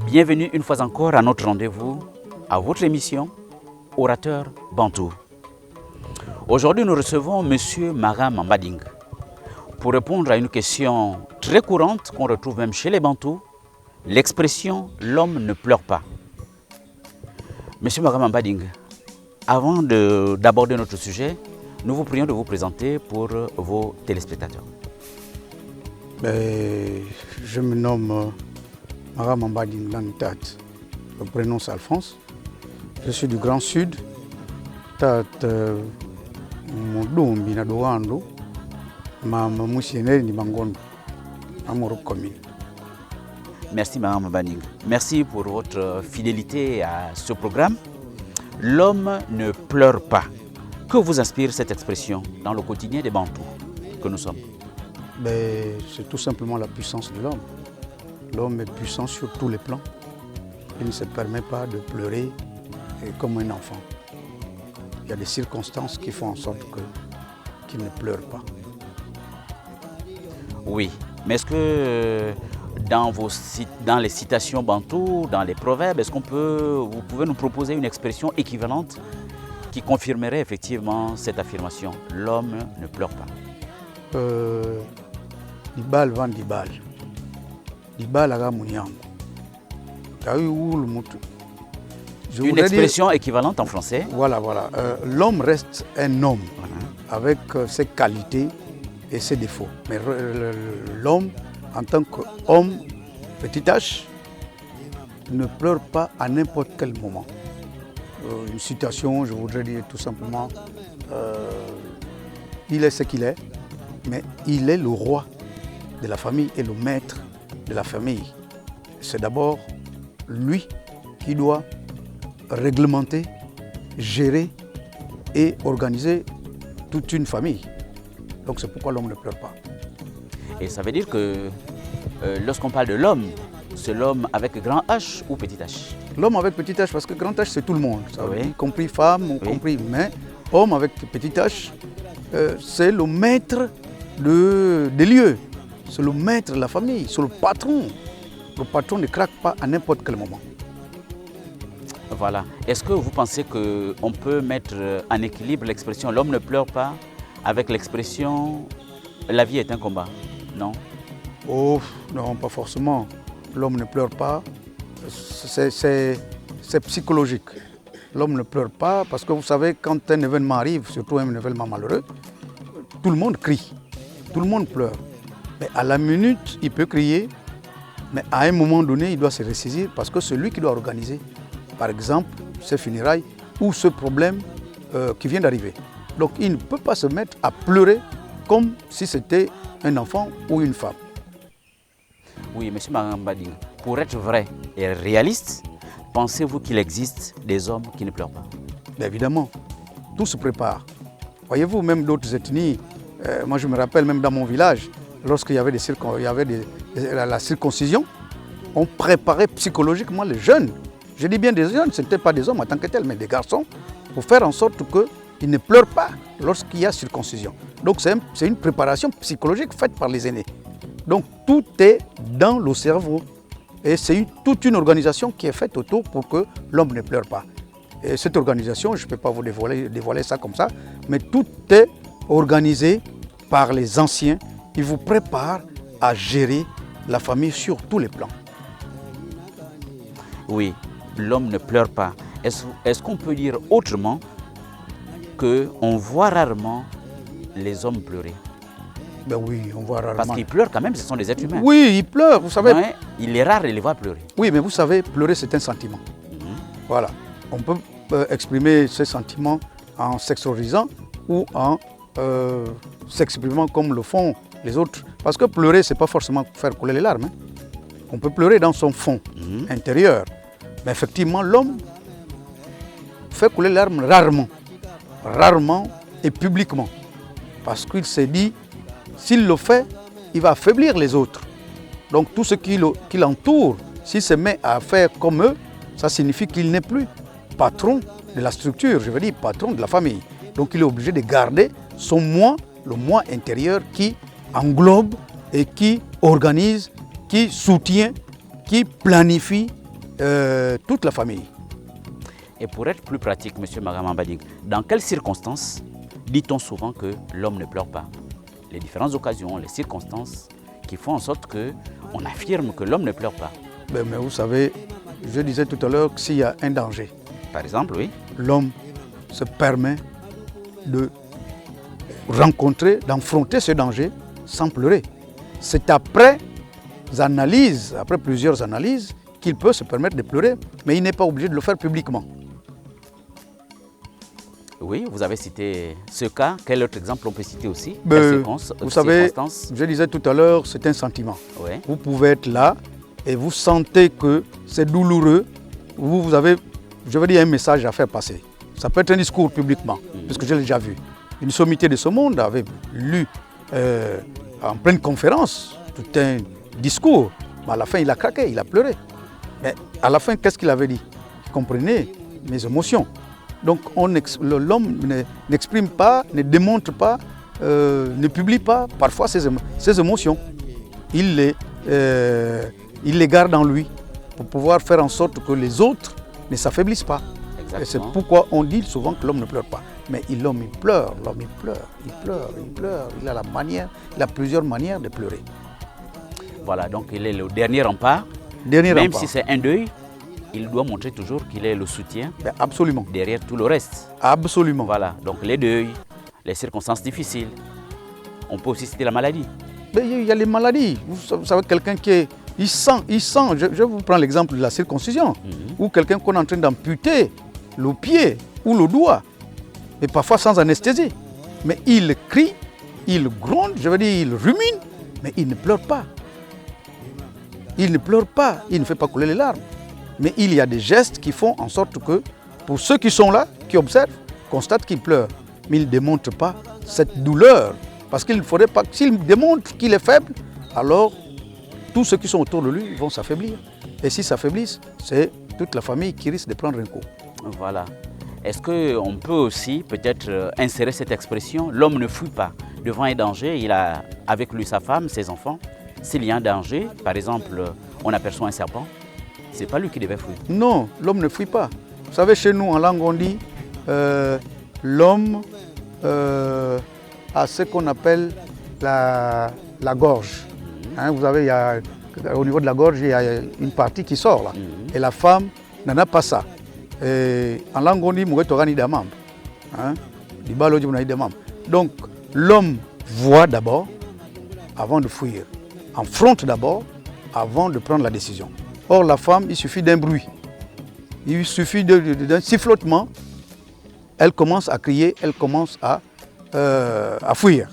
Bienvenue une fois encore à notre rendez-vous, à votre émission Orateur Bantou. Aujourd'hui, nous recevons M. Maram Mbading pour répondre à une question très courante qu'on retrouve même chez les Bantous, l'expression « l'homme ne pleure pas ». M. Maram Mbading, avant d'aborder notre sujet, nous vous prions de vous présenter pour vos téléspectateurs. Je me nomme Maram Mbading Lantat, le prénom c'est Alphonse. Je suis du Grand Sud. Merci Maram Mbading. Merci pour votre fidélité à ce programme. L'homme ne pleure pas. Que vous inspire cette expression dans le quotidien des Bantous que nous sommes? C'est tout simplement la puissance de l'homme. L'homme est puissant sur tous les plans. Il ne se permet pas de pleurer comme un enfant. Il y a des circonstances qui font en sorte qu'il ne pleure pas. Oui, mais est-ce que dans les citations bantoues, dans les proverbes, est-ce vous pouvez nous proposer une expression équivalente qui confirmerait effectivement cette affirmation? L'homme ne pleure pas. Dibal van dibal. Dibal aga muniango. Une expression équivalente en français. Voilà. L'homme reste un homme avec ses qualités et ses défauts. Mais l'homme, en tant qu'homme, petit h, ne pleure pas à n'importe quel moment. Une citation, je voudrais dire tout simplement, il est ce qu'il est, mais il est le roi de la famille et le maître de la famille. C'est d'abord lui qui doit réglementer, gérer et organiser toute une famille. Donc c'est pourquoi l'homme ne pleure pas. Et ça veut dire que lorsqu'on parle de l'homme, c'est l'homme avec grand H ou petit h? L'homme avec petit h, parce que grand H c'est tout le monde, oui. Y compris femme, compris, mais homme avec petit h, c'est le maître des lieux, c'est le maître de la famille, c'est le patron. Le patron ne craque pas à n'importe quel moment. Voilà. Est-ce que vous pensez qu'on peut mettre en équilibre l'expression « l'homme ne pleure pas » avec l'expression « la vie est un combat » ? Non? Oh, non, pas forcément. L'homme ne pleure pas, c'est psychologique. L'homme ne pleure pas parce que vous savez, quand un événement arrive, surtout un événement malheureux, tout le monde crie, tout le monde pleure. Mais à la minute, il peut crier, mais à un moment donné, il doit se ressaisir parce que c'est lui qui doit organiser, par exemple, ces funérailles ou ce problème qui vient d'arriver. Donc il ne peut pas se mettre à pleurer comme si c'était un enfant ou une femme. Oui, M. Maram Mbading, pour être vrai et réaliste, pensez-vous qu'il existe des hommes qui ne pleurent pas? Bien évidemment, tout se prépare. Voyez-vous, même d'autres ethnies, moi je me rappelle même dans mon village, lorsqu'il y avait, la circoncision, on préparait psychologiquement les jeunes. Je dis bien des jeunes, ce n'étaient pas des hommes en tant que tels, mais des garçons, pour faire en sorte qu'ils ne pleurent pas lorsqu'il y a circoncision. Donc c'est une préparation psychologique faite par les aînés. Donc tout est dans le cerveau. Et c'est toute une organisation qui est faite autour pour que l'homme ne pleure pas. Et cette organisation, je ne peux pas vous dévoiler ça comme ça, mais tout est organisé par les anciens. Ils vous préparent à gérer la famille sur tous les plans. Oui, l'homme ne pleure pas. Est-ce qu'on peut dire autrement qu'on voit rarement les hommes pleurer? Ben oui, on voit rarement. Parce qu'ils pleurent quand même, ce sont des êtres humains. Oui, ils pleurent, vous savez. Ouais, il est rare de les voir pleurer. Oui, mais vous savez, pleurer c'est un sentiment. Voilà. On peut exprimer ce sentiment en s'exorcisant ou en s'exprimant comme le font les autres. Parce que pleurer, c'est pas forcément faire couler les larmes. On peut pleurer dans son fond intérieur. Mais effectivement, l'homme fait couler les larmes rarement et publiquement. Parce qu'il s'est dit, s'il le fait, il va affaiblir les autres. Donc tout ce qui l'entoure, s'il se met à faire comme eux, ça signifie qu'il n'est plus patron de la structure, je veux dire patron de la famille. Donc il est obligé de garder son moi, le moi intérieur qui englobe et qui organise, qui soutient, qui planifie toute la famille. Et pour être plus pratique, M. Magama Mbading, dans quelles circonstances dit-on souvent que l'homme ne pleure pas? Les différentes occasions, les circonstances qui font en sorte qu'on affirme que l'homme ne pleure pas. Mais vous savez, je disais tout à l'heure que s'il y a un danger, Par exemple, oui. l'homme se permet de rencontrer, d'affronter ce danger sans pleurer. C'est après plusieurs analyses, qu'il peut se permettre de pleurer, mais il n'est pas obligé de le faire publiquement. Oui, vous avez cité ce cas. Quel autre exemple on peut citer aussi? Vous savez, je disais tout à l'heure, c'est un sentiment. Oui. Vous pouvez être là et vous sentez que c'est douloureux. Vous avez, je veux dire, un message à faire passer. Ça peut être un discours publiquement, parce que je l'ai déjà vu. Une sommité de ce monde avait lu en pleine conférence tout un discours. Mais à la fin, il a craqué, il a pleuré. Mais à la fin, qu'est-ce qu'il avait dit? Il comprenait mes émotions. Donc l'homme n'exprime pas, ne démontre pas, ne publie pas parfois ses émotions. Il les garde en lui pour pouvoir faire en sorte que les autres ne s'affaiblissent pas. Exactement. Et c'est pourquoi on dit souvent que l'homme ne pleure pas. Mais l'homme il pleure, il a plusieurs manières de pleurer. Voilà, donc il est le dernier rempart. Même si c'est un deuil, il doit montrer toujours qu'il est le soutien. Absolument. Derrière tout le reste. Absolument. Voilà, donc les deuils, les circonstances difficiles. On peut aussi citer la maladie. Mais il y a les maladies. Vous savez, quelqu'un il sent. Je vous prends l'exemple de la circoncision, ou quelqu'un qu'on est en train d'amputer le pied ou le doigt, et parfois sans anesthésie. Mais il crie, il gronde, je veux dire, il rumine, mais il ne pleure pas. Il ne pleure pas, il ne fait pas couler les larmes. Mais il y a des gestes qui font en sorte que, pour ceux qui sont là, qui observent, constatent qu'il pleure. Mais il ne démontre pas cette douleur. Parce qu'il ne faudrait pas, s'il démontre qu'il est faible, alors tous ceux qui sont autour de lui vont s'affaiblir. Et s'ils s'affaiblissent, c'est toute la famille qui risque de prendre un coup. Voilà. Est-ce qu'on peut aussi peut-être insérer cette expression, l'homme ne fuit pas devant un danger, il a avec lui sa femme, ses enfants. S'il y a un danger, par exemple, on aperçoit un serpent, ce n'est pas lui qui devait fuir. Non, l'homme ne fuit pas. Vous savez, chez nous, en langue, on dit l'homme a ce qu'on appelle la gorge. Hein, vous savez, au niveau de la gorge, il y a une partie qui sort là. Et la femme n'en a pas ça. Et en langue, on dit Mouetorani Damam. Donc, l'homme voit d'abord avant de fuir. Affronte d'abord avant de prendre la décision. Or, la femme, il suffit d'un bruit. Il suffit d'un sifflotement. Elle commence à crier, elle commence à fuir.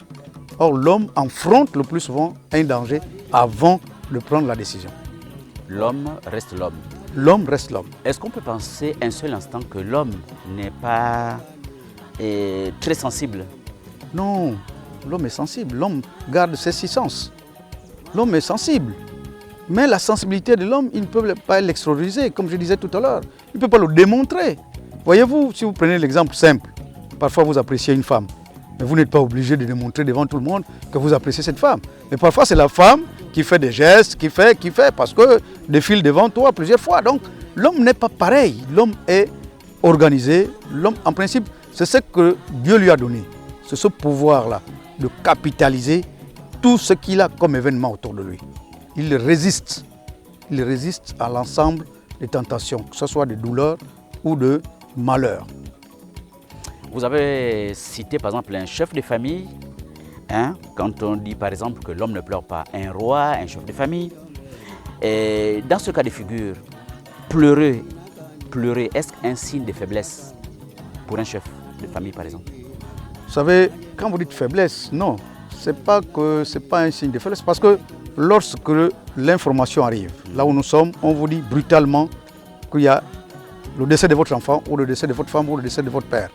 Or, l'homme affronte le plus souvent un danger avant de prendre la décision. L'homme reste l'homme. L'homme reste l'homme. Est-ce qu'on peut penser un seul instant que l'homme n'est pas très sensible? Non, l'homme est sensible. L'homme garde ses six sens. L'homme est sensible. Mais la sensibilité de l'homme, il ne peut pas l'extérioriser, comme je disais tout à l'heure. Il ne peut pas le démontrer. Voyez-vous, si vous prenez l'exemple simple, parfois vous appréciez une femme, mais vous n'êtes pas obligé de démontrer devant tout le monde que vous appréciez cette femme. Mais parfois, c'est la femme qui fait des gestes, qui fait, parce que défile devant toi plusieurs fois. Donc, l'homme n'est pas pareil. L'homme est organisé. L'homme, en principe, c'est ce que Dieu lui a donné. C'est ce pouvoir-là de capitaliser tout ce qu'il a comme événement autour de lui. Il résiste à l'ensemble des tentations, que ce soit de douleur ou de malheur. Vous avez cité par exemple un chef de famille, quand on dit par exemple que l'homme ne pleure pas, un roi, un chef de famille. Et dans ce cas de figure, pleurer, est-ce un signe de faiblesse pour un chef de famille par exemple? Vous savez, quand vous dites faiblesse, non, c'est pas un signe de faiblesse, parce que lorsque l'information arrive, là où nous sommes, on vous dit brutalement qu'il y a le décès de votre enfant, ou le décès de votre femme, ou le décès de votre père.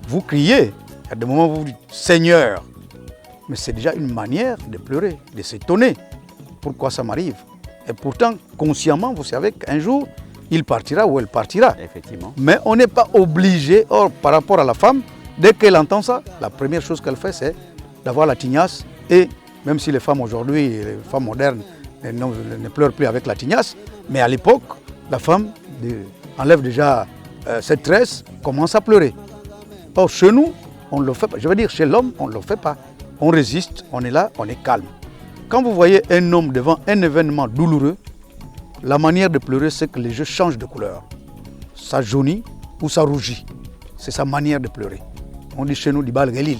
Vous criez, il y a des moments où vous dites « Seigneur », mais c'est déjà une manière de pleurer, de s'étonner. Pourquoi ça m'arrive? Et pourtant, consciemment, vous savez qu'un jour, il partira ou elle partira. Effectivement. Mais on n'est pas obligé. Or, par rapport à la femme, dès qu'elle entend ça, la première chose qu'elle fait, c'est d'avoir la tignasse. Et même si les femmes aujourd'hui, les femmes modernes, ne pleurent plus avec la tignasse, mais à l'époque, la femme enlève déjà cette tresse, commence à pleurer. Or, chez nous, on ne le fait pas. Je veux dire, chez l'homme, on ne le fait pas. On résiste, on est là, on est calme. Quand vous voyez un homme devant un événement douloureux, la manière de pleurer, c'est que les yeux changent de couleur. Ça jaunit ou ça rougit. C'est sa manière de pleurer. On dit chez nous, Dibal Galil.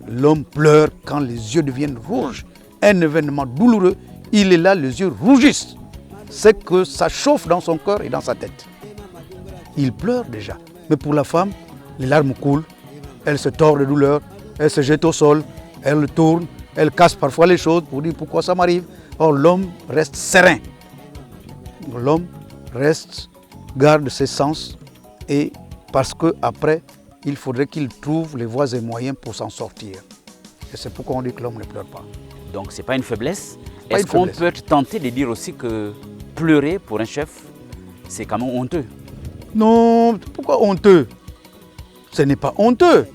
L'homme pleure quand les yeux deviennent rouges. Un événement douloureux, il est là, les yeux rougissent. C'est que ça chauffe dans son cœur et dans sa tête. Il pleure déjà. Mais pour la femme, les larmes coulent. Elle se tord de douleur, elle se jette au sol, elle tourne, elle casse parfois les choses pour dire pourquoi ça m'arrive. Or, l'homme reste serein. L'homme garde ses sens et parce qu'après, il faudrait qu'il trouve les voies et moyens pour s'en sortir. Et c'est pourquoi on dit que l'homme ne pleure pas. Donc ce n'est pas une faiblesse. Est-ce qu'on peut être tenté de dire aussi que pleurer pour un chef, c'est quand même honteux? Non, pourquoi honteux? Ce n'est pas honteux.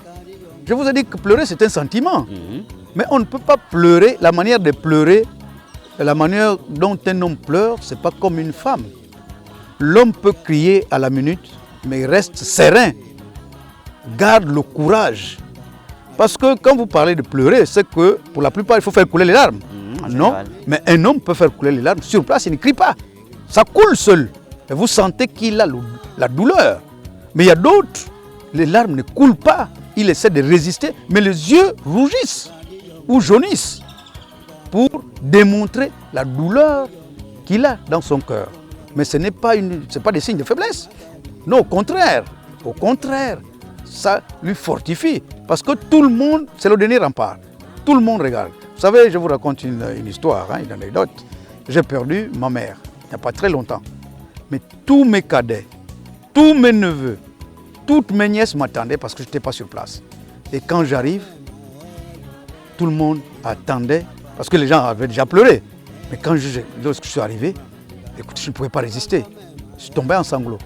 Je vous ai dit que pleurer, c'est un sentiment. Mais on ne peut pas pleurer. La manière de pleurer, la manière dont un homme pleure, ce n'est pas comme une femme. L'homme peut crier à la minute, mais il reste serein. Garde le courage. Parce que quand vous parlez de pleurer, c'est que pour la plupart, il faut faire couler les larmes. Non, mais un homme peut faire couler les larmes. Sur place, il ne crie pas. Ça coule seul. Et vous sentez qu'il a la douleur. Mais il y a d'autres, les larmes ne coulent pas. Il essaie de résister, mais les yeux rougissent ou jaunissent pour démontrer la douleur qu'il a dans son cœur. Mais ce n'est pas des signes de faiblesse. Non, au contraire, ça lui fortifie. Parce que tout le monde, c'est le dernier rempart. Tout le monde regarde. Vous savez, je vous raconte une histoire, une anecdote. J'ai perdu ma mère, il n'y a pas très longtemps. Mais tous mes cadets, tous mes neveux, toutes mes nièces m'attendaient parce que je n'étais pas sur place. Et quand j'arrive, tout le monde attendait parce que les gens avaient déjà pleuré. Mais lorsque je suis arrivé, écoute, je ne pouvais pas résister. Je suis tombé en sanglots.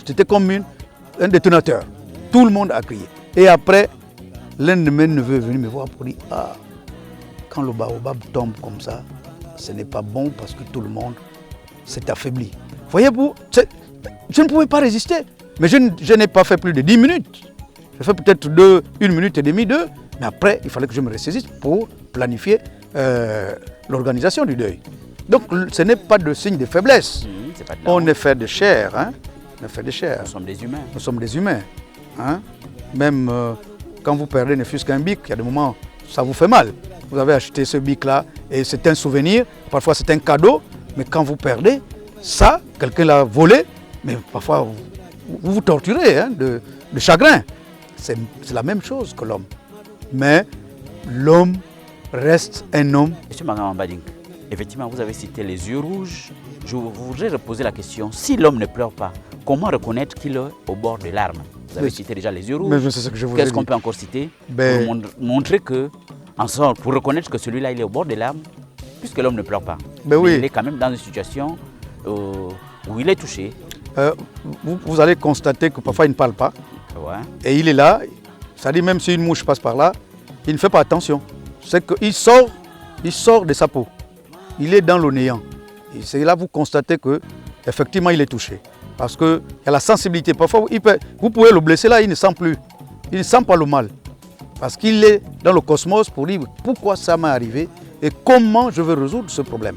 J'étais comme un détonateur. Tout le monde a crié. Et après, l'un de mes neveux est venu me voir pour dire « Ah, quand le baobab tombe comme ça, ce n'est pas bon parce que tout le monde s'est affaibli. » Voyez-vous, je ne pouvais pas résister. Mais je n'ai pas fait plus de 10 minutes. J'ai fait peut-être 1 minute et demie, 2. Mais après, il fallait que je me ressaisisse pour planifier l'organisation du deuil. Donc, ce n'est pas de signe de faiblesse. On est fait de chair. On est fait de chair. Nous sommes des humains. Nous sommes des humains. Même quand vous perdez ne fût-ce qu'un bic, il y a des moments, ça vous fait mal. Vous avez acheté ce bic-là et c'est un souvenir. Parfois, c'est un cadeau. Mais quand vous perdez, ça, quelqu'un l'a volé. Mais parfois, vous vous torturez de chagrin. C'est la même chose que l'homme. Mais l'homme reste un homme. Monsieur Magham Mbading, effectivement, vous avez cité les yeux rouges. Je voudrais reposer la question, si l'homme ne pleure pas, comment reconnaître qu'il est au bord des larmes? Vous avez cité déjà les yeux rouges. Mais c'est ce que je vous ai dit. Qu'est-ce qu'on peut encore citer pour montrer que, en sorte, pour reconnaître que celui-là, il est au bord des larmes, puisque l'homme ne pleure pas. Mais oui. Il est quand même dans une situation où il est touché. Vous allez constater que parfois il ne parle pas. Ouais. Et il est là, c'est-à-dire même si une mouche passe par là, il ne fait pas attention. C'est qu'il sort de sa peau. Il est dans le néant. Et c'est là que vous constatez qu'effectivement il est touché. Parce qu'il y a la sensibilité. Parfois, vous pouvez le blesser là, il ne sent plus. Il ne sent pas le mal. Parce qu'il est dans le cosmos pour dire pourquoi ça m'est arrivé et comment je vais résoudre ce problème.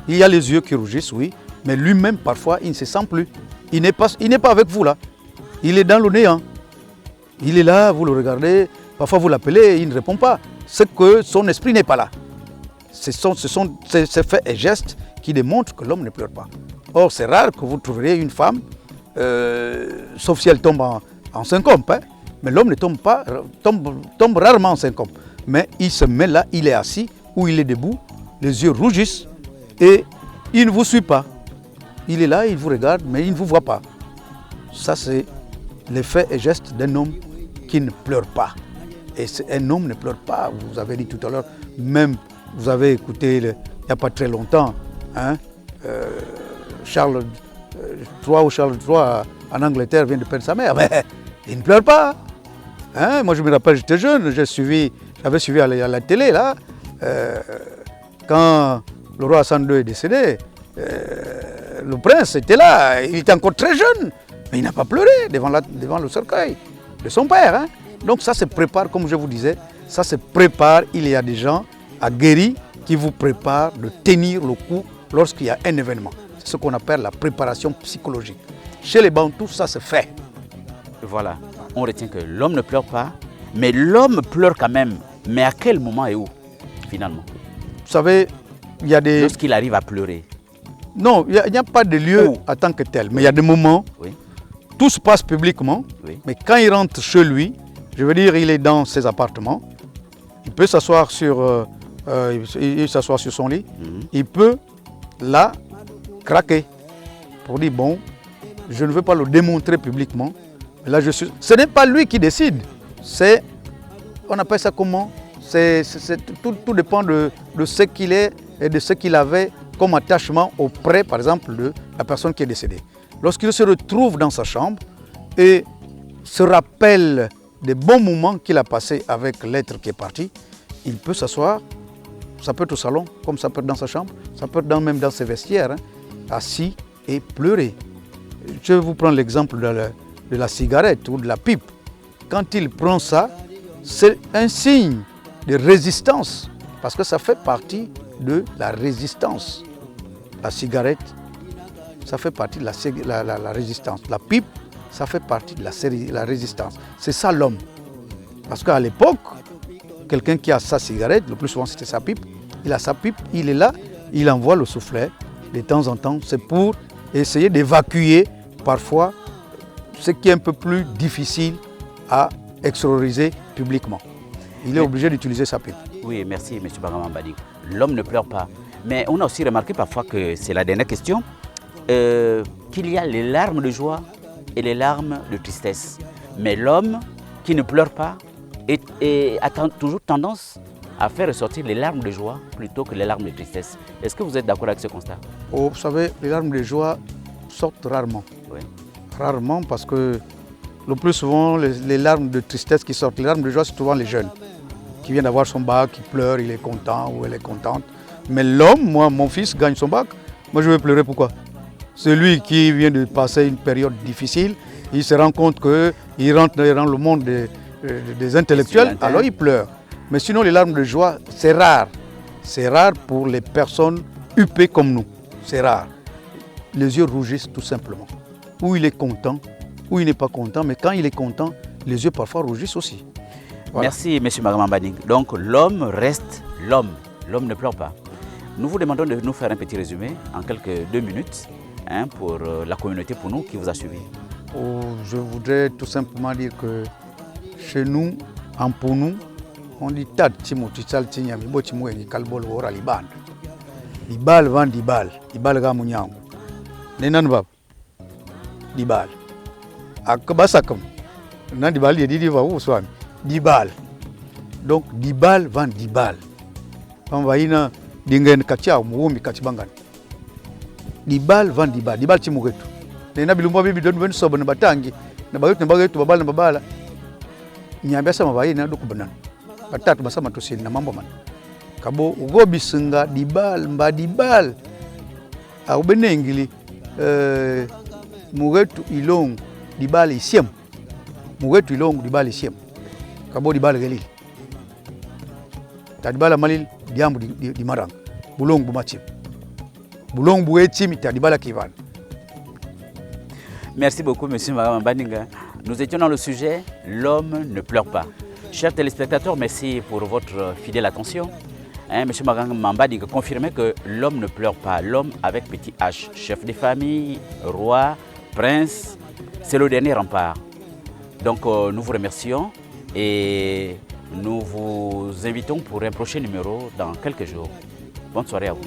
Il y a les yeux qui rougissent, oui, mais lui-même, parfois, il ne se sent plus. Il n'est pas avec vous là. Il est dans le néant. Il est là, vous le regardez, parfois vous l'appelez, il ne répond pas. C'est que son esprit n'est pas là. Ce sont ces faits et gestes qui démontrent que l'homme ne pleure pas. Or, c'est rare que vous trouverez une femme, sauf si elle tombe en syncope, mais l'homme ne tombe pas, tombe rarement en syncope. Mais il se met là, il est assis ou il est debout, les yeux rougissent et il ne vous suit pas. Il est là, il vous regarde, mais il ne vous voit pas. Ça, c'est les faits et gestes d'un homme qui ne pleure pas. Et un homme ne pleure pas, vous avez dit tout à l'heure, même vous avez écouté il n'y a pas très longtemps, Charles III ou Charles III en Angleterre vient de perdre sa mère, mais il ne pleure pas. Moi je me rappelle, j'étais jeune, j'avais suivi à la télé là, quand le roi Hassan II est décédé, le prince était là, il était encore très jeune, mais il n'a pas pleuré devant le cercueil de son père. Hein. Donc ça se prépare, comme je vous disais, ça se prépare, il y a des gens aguerris qui vous préparent de tenir le coup lorsqu'il y a un événement. C'est ce qu'on appelle la préparation psychologique. Chez les Bantous, ça se fait. Voilà, on retient que l'homme ne pleure pas, mais l'homme pleure quand même. Mais à quel moment et où, finalement? Vous savez, il y a des... Lorsqu'il arrive à pleurer. Non, il n'y a pas de lieu en tant que tel, mais il y a des moments, oui. Tout se passe publiquement, oui. Mais quand il rentre chez lui, je veux dire, il est dans ses appartements, il peut s'asseoir sur, sur son lit, il peut là craquer pour dire bon, je ne veux pas le démontrer publiquement, mais là je suis... Ce n'est pas lui qui décide, c'est, on appelle ça comment? Tout dépend de ce qu'il est et de ce qu'il avait comme attachement auprès, par exemple, de la personne qui est décédée. Lorsqu'il se retrouve dans sa chambre et se rappelle des bons moments qu'il a passés avec l'être qui est parti, il peut s'asseoir, ça peut être au salon, comme ça peut être dans sa chambre, ça peut être même dans ses vestiaires, hein, assis et pleurer. Je vais vous prendre l'exemple de la cigarette ou de la pipe. Quand il prend ça, c'est un signe de résistance, parce que ça fait partie de la résistance. La cigarette, ça fait partie de la résistance. La pipe, ça fait partie de la résistance. C'est ça l'homme. Parce qu'à l'époque, quelqu'un qui a sa cigarette, le plus souvent c'était sa pipe, il a sa pipe, il est là, il envoie le soufflet de temps en temps. C'est pour essayer d'évacuer parfois ce qui est un peu plus difficile à extérioriser publiquement. Il est obligé d'utiliser sa pipe. Oui, merci M. Bagama Mbading. L'homme ne pleure pas. Mais on a aussi remarqué parfois que, c'est la dernière question, qu'il y a les larmes de joie et les larmes de tristesse. Mais l'homme qui ne pleure pas a toujours tendance à faire ressortir les larmes de joie plutôt que les larmes de tristesse. Est-ce que vous êtes d'accord avec ce constat? Oh, vous savez, les larmes de joie sortent rarement. Oui. Rarement parce que le plus souvent, les larmes de tristesse qui sortent, les larmes de joie, c'est souvent les jeunes qui viennent d'avoir son bac, qui pleure, il est content ou elle est contente. Mais l'homme, moi, mon fils gagne son bac, moi je vais pleurer pourquoi? Celui qui vient de passer une période difficile, il se rend compte qu'il rentre dans le monde des intellectuels, alors il pleure. Mais sinon, les larmes de joie, c'est rare. C'est rare pour les personnes huppées comme nous. C'est rare. Les yeux rougissent tout simplement. Ou il est content, ou il n'est pas content, mais quand il est content, les yeux parfois rougissent aussi. Voilà. Merci M. Bagama Mbading. Donc l'homme reste l'homme. L'homme ne pleure pas. Nous vous demandons de nous faire un petit résumé en quelques 2 minutes hein, pour la communauté, pour nous qui vous a suivi. Oh, je voudrais tout simplement dire que chez nous, en Pounou, on dit Tad Timo Titsal Tinyami, Botimou et Kalbol Wora Liban. Libal van Dibal, Dibal Gamunyam. Nenan Bab, Dibal. Akabasakam, Nan Dibal Yedi Vaou Swami, Dibal. Donc Dibal van Dibal. Pambaina Dingen Katia, Moumi Katibangan. Dibal van Dibal, Dibal Timuretu. Nena Bilumba Bibi Don Ben Soban Batangi, Nabayut Nabagetu Babal Babala. Nyabasa Mabaina Dukubanan. Batat Basama Tusin Namambaman. Kabo Ugobi Sunga, Dibal, Mbadibal. Aubenengili, Muretu Ilong, Dibal Isiem. Muretu Ilong, Dibal Isiem. Kabo Dibal Gelil. Tadibala Malil, Diambu di Marang. Boulong Boumatim. Boulong Bouetim, Tadibala Kivan. Merci beaucoup, M. Bagama Mbading. Nous étions dans le sujet « L'homme ne pleure pas ». Chers téléspectateurs, merci pour votre fidèle attention. M. Bagama Mbading confirmait que l'homme ne pleure pas. L'homme avec petit H, chef de famille, roi, prince, c'est le dernier rempart. Donc nous vous remercions et nous vous invitons pour un prochain numéro dans quelques jours. Bonne soirée à vous.